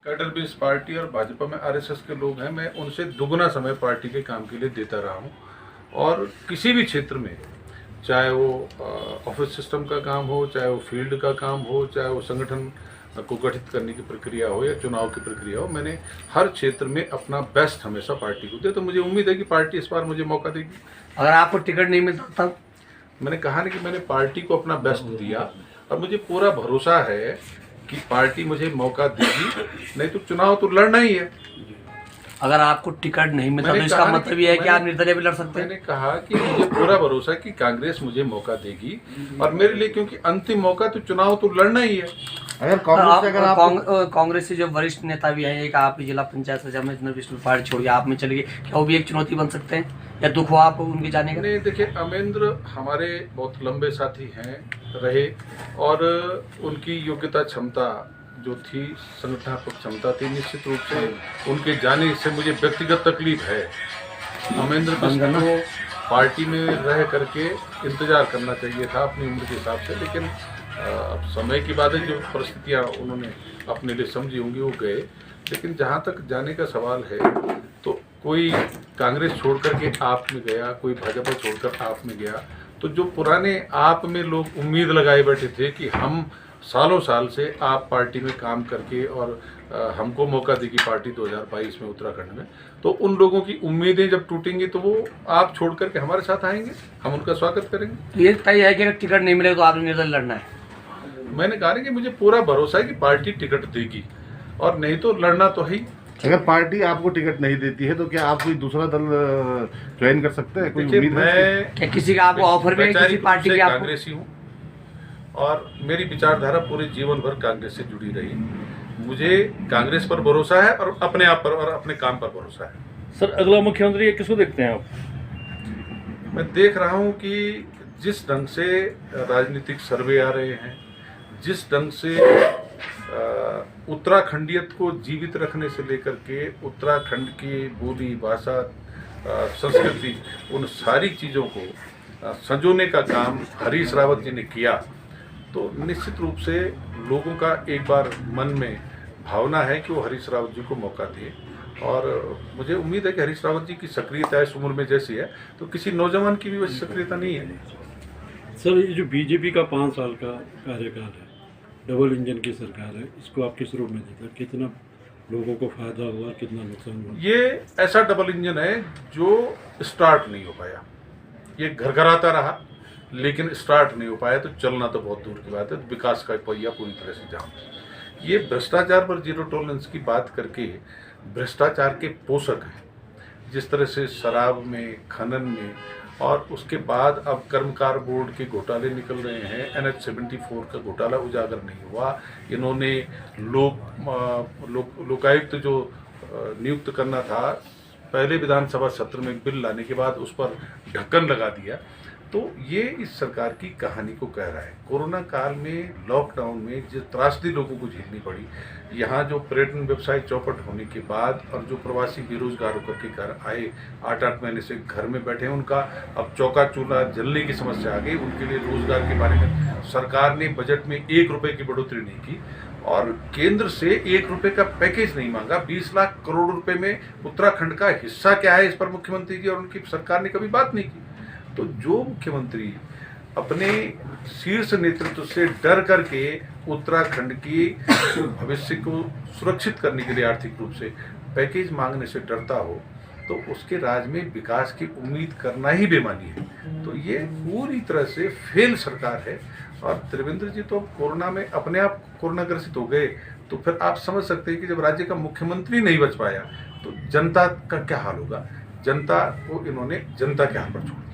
Cadre base party और भाजपा में RSS के लोग हैं, मैं उनसे दुगना समय पार्टी के काम के लिए देता रहा हूं। और किसी भी क्षेत्र में, चाहे वो ऑफिस सिस्टम का काम हो, चाहे वो फील्ड का काम हो, चाहे वो संगठन को गठित करने की प्रक्रिया हो या चुनाव की प्रक्रिया हो, मैंने हर क्षेत्र में अपना बेस्ट हमेशा पार्टी को दिया। तो मुझे उम्मीद है कि पार्टी इस बार मुझे मौका देगी। अगर आपको टिकट नहीं मिलता तब? मैंने कहा ना कि मैंने पार्टी को अपना बेस्ट दिया और मुझे पूरा भरोसा है कि पार्टी मुझे मौका देगी। नहीं तो चुनाव तो लड़ना ही है। अगर आपको टिकट नहीं मिलता तो इसका मतलब ये है कि आप निर्दलीय भी लड़ सकते हैं। मैंने कहा कि मुझे पूरा भरोसा है कि कांग्रेस मुझे मौका देगी और मेरे लिए, क्योंकि अंतिम मौका तो चुनाव तो लड़ना ही है। अगर कांग्रेस से जो वरिष्ठ नेता भी हैं, एक आप जिला पंचायत सदस्य विष्णु पार्टी छोड़िए आप में चले गए, क्या वो भी एक चुनौती बन सकते हैं या दुख हो आपको उनके जाने का? नहीं, देखिए, अमेंद्र हमारे बहुत लंबे साथी हैं रहे और उनकी योग्यता क्षमता जो थी, संगठनात्मक क्षमता थी, निश्चित रूप से उनके जाने से मुझे व्यक्तिगत तकलीफ है। अमेंद्र को पार्टी में रह करके इंतजार करना चाहिए था अपनी उम्र के हिसाब से, लेकिन अब समय की बात है, जो परिस्थितियाँ उन्होंने अपने लिए समझी होंगी वो गए। लेकिन जहाँ तक जाने का सवाल है, तो कोई कांग्रेस छोड़ करके आप में गया, कोई भाजपा छोड़कर आप में गया, तो जो पुराने आप में लोग उम्मीद लगाए बैठे थे कि हम सालों साल से आप पार्टी में काम करके और हमको मौका देगी पार्टी 2022 में उत्तराखंड में, तो उन लोगों की उम्मीदें जब टूटेंगी तो वो आप छोड़ करके हमारे साथ आएंगे, हम उनका स्वागत करेंगे। तो ये तय है कि अगर टिकट नहीं मिले तो आपने निर्दलीय लड़ना है? मैंने कहा कि मुझे पूरा भरोसा है कि पार्टी टिकट देगी और नहीं तो लड़ना तो है। अगर पार्टी आपको टिकट नहीं देती है तो क्या आप कोई दूसरा दल ज्वाइन कर सकते हैं? कोई उम्मीद है? क्या किसी का आपको ऑफर भी है किसी पार्टी की? कांग्रेसी हूँ और मेरी विचारधारा पूरे जीवन भर कांग्रेस से जुड़ी रही। मुझे कांग्रेस पर भरोसा है और अपने आप पर और अपने काम पर भरोसा है। सर, अगला मुख्यमंत्री किसको देखते हैं आप? मैं देख रहा हूँ कि जिस ढंग से राजनीतिक सर्वे आ रहे हैं, जिस ढंग से उत्तराखंडियत को जीवित रखने से लेकर के उत्तराखंड की बोली, भाषा, संस्कृति, उन सारी चीज़ों को संजोने का काम हरीश रावत जी ने किया, तो निश्चित रूप से लोगों का एक बार मन में भावना है कि वो हरीश रावत जी को मौका दिए। और मुझे उम्मीद है कि हरीश रावत जी की सक्रियता इस उम्र में जैसी है तो किसी नौजवान की भी वैसी सक्रियता नहीं है। सर, ये जो बीजेपी का 5 साल का कार्यकाल है, डबल इंजन की सरकार है, इसको आप किस रूप में देखते? कितना लोगों को फायदा हुआ, कितना नुकसान हुआ? ये ऐसा डबल इंजन है जो स्टार्ट नहीं हो पाया। ये घर घर आता रहा लेकिन स्टार्ट नहीं हो पाया, तो चलना तो बहुत दूर की बात है। विकास का पहिया पूरी तरह से जाम। ये भ्रष्टाचार पर जीरो टॉलरेंस की बात करके भ्रष्टाचार के पोषक हैं, जिस तरह से शराब में, खनन में, और उसके बाद अब कर्मकार बोर्ड के घोटाले निकल रहे हैं। NH-74 का घोटाला उजागर नहीं हुआ। इन्होंने लोकायुक्त जो नियुक्त करना था, पहले विधानसभा सत्र में बिल लाने के बाद उस पर ढक्कन लगा दिया। तो ये इस सरकार की कहानी को कह रहा है। कोरोना काल में, लॉकडाउन में जो त्रासदी लोगों को झेलनी पड़ी, यहाँ जो पर्यटन व्यवसाय चौपट होने के बाद और जो प्रवासी बेरोजगार होकर के घर आए, 8-8 महीने से घर में बैठे हैं, उनका अब चौका चूल्हा जलने की समस्या आ गई। उनके लिए रोजगार के बारे में सरकार ने बजट में 1 रुपये की बढ़ोतरी नहीं की और केंद्र से 1 रुपये का पैकेज नहीं मांगा। 20 लाख करोड़ रुपए में उत्तराखंड का हिस्सा क्या है, इस पर मुख्यमंत्री की और उनकी सरकार ने कभी बात नहीं की। तो जो मुख्यमंत्री अपने शीर्ष नेतृत्व से डर करके उत्तराखंड की भविष्य को सुरक्षित करने के लिए आर्थिक रूप से पैकेज मांगने से डरता हो, तो उसके राज में विकास की उम्मीद करना ही बेमानी है। तो ये पूरी तरह से फेल सरकार है। और त्रिवेंद्र जी तो कोरोना में अपने आप कोरोना ग्रसित हो गए, तो फिर आप समझ सकते हैं कि जब राज्य का मुख्यमंत्री नहीं बच पाया तो जनता का क्या हाल होगा। जनता को इन्होंने जनता के हाथ पर छोड़ा।